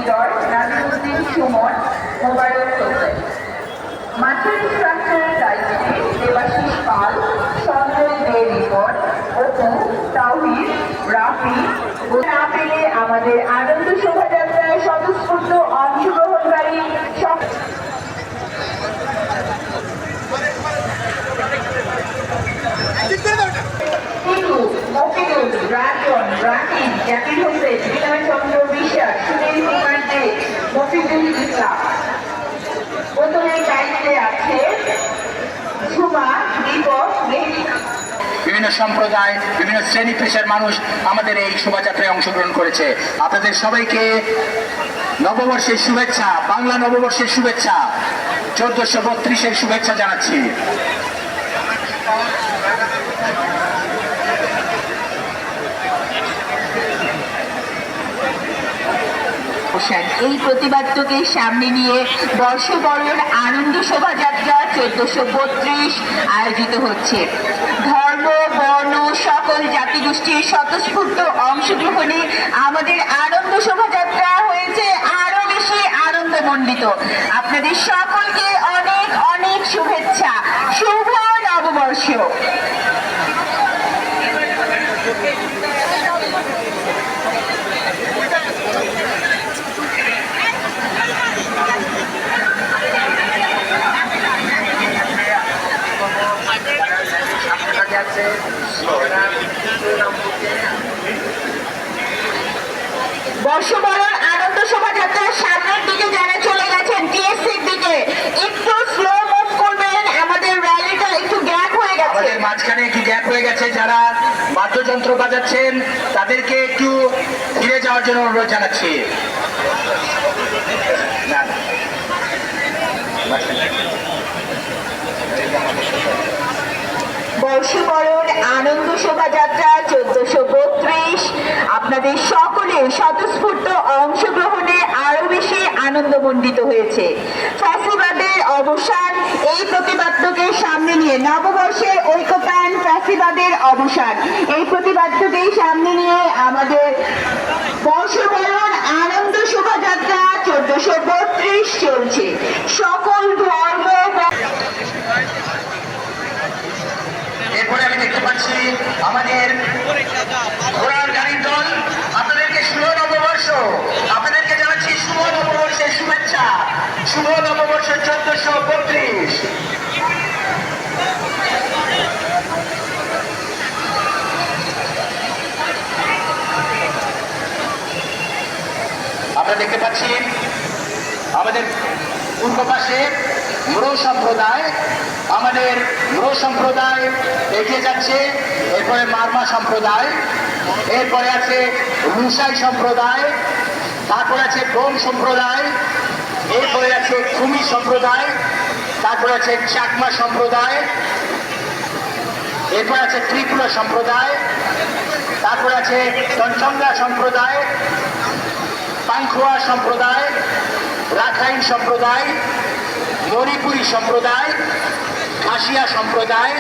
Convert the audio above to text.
Director Nazimuddin Suman Mobarak Hossain. মাঠের স্ট্রাকচারের দায়িত্বে দেবাশিস পাল, সঞ্জয় দে রিপন, অপু, তাওহিদ, রাফি। না পেলে আমাদের আনন্দ শোভাযাত্রায় স্বতঃস্ফূর্ত অংশগ্রহণকারী রাজন, রাকিব, জাকির হোসেন, বিনয় চন্দ্র বিশ্বাস, সুনীল কুমার দে, মফিজুল ইসলাম। প্রথমের দায়িত্বে আছে ঝুমা, দীপক, বিভিন্ন সম্প্রদায়, বিভিন্ন শ্রেণী পেশার মানুষ আমাদের এই শোভাযাত্রায় অংশগ্রহণ করেছে। আপনাদের সবাইকে নববর্ষের শুভেচ্ছা, বাংলা নববর্ষের শুভেচ্ছা, 1432-এর শুভেচ্ছা জানাচ্ছি। এই প্রতিবাদ্যকে সামনে নিয়ে বর্ষবরণ আনন্দ শোভাযাত্রা 1432 আয়োজিত হচ্ছে। ধর্ম, বর্ণ, সকল জাতিগোষ্ঠীর স্বতঃস্ফূর্ত অংশগ্রহণে আমাদের আনন্দ শোভাযাত্রা হয়েছে আরো বেশি আনন্দমণ্ডিত। আপনাদের সকলকে অনেক অনেক শুভেচ্ছা, শুভ নববর্ষ। বর্ষবরণ আনন্দ শোভাযাত্রার সামনের দিকে যারা চলে গেছেন টিএসসির দিকে একটু স্লো মুভ করবেন, আমাদের র্যালিটা একটু গ্যাপ হয়ে গেছে। আমাদের মাঝখানে একটু গ্যাপ হয়ে গেছে, যারা বাদ্যযন্ত্র বাজাচ্ছেন তাদেরকে একটু ফিরে যাওয়ার জন্য অনুরোধ জানাচ্ছি। বর্ষবরণ আনন্দ শোভাযাত্রা 1432 আপনাদের সকলের স্বতঃস্ফূর্ত অংশগ্রহণে আরো বেশি আনন্দমণ্ডিত হয়েছে। ফ্যাসিবাদের অবসান, এই প্রতিবাদ্যকে সামনে নিয়ে নববর্ষের ঐক্যপ্রাণ ফ্যাসিবাদের অবসান, এই প্রতিবাদ্যকে সামনে নিয়ে আমাদের বর্ষবরণ আনন্দ শোভাযাত্রা 1432 চলছে। সকল ধর্ম। এরপরে আমি দেখতে পাচ্ছি আমাদের ঘোড়ার গাড়ির দল। আপনাদেরকে শুভ নববর্ষ, আপনাদেরকে জানাচ্ছি শুভ নববর্ষের শুভেচ্ছা, শুভ নববর্ষ 1432। আমরা দেখতে পাচ্ছি আমাদের পূর্ব পাশে মুরো সম্প্রদায়, আমাদের মুরো সম্প্রদায় এগিয়ে যাচ্ছে। এরপরে মারমা সম্প্রদায়, এরপরে আছে রুসাই সম্প্রদায়, তারপরে আছে ডোম সম্প্রদায়, এরপরে আছে খুমি সম্প্রদায়, তারপরে আছে চাকমা সম্প্রদায়, এরপরে আছে ত্রিপুরা সম্প্রদায়, তারপরে আছে চঞ্চঙ্গা সম্প্রদায়, পাংখোয়া সম্প্রদায়, রাখাইন সম্প্রদায়, মণিপুরী সম্প্রদায়, খাসিয়া সম্প্রদায়,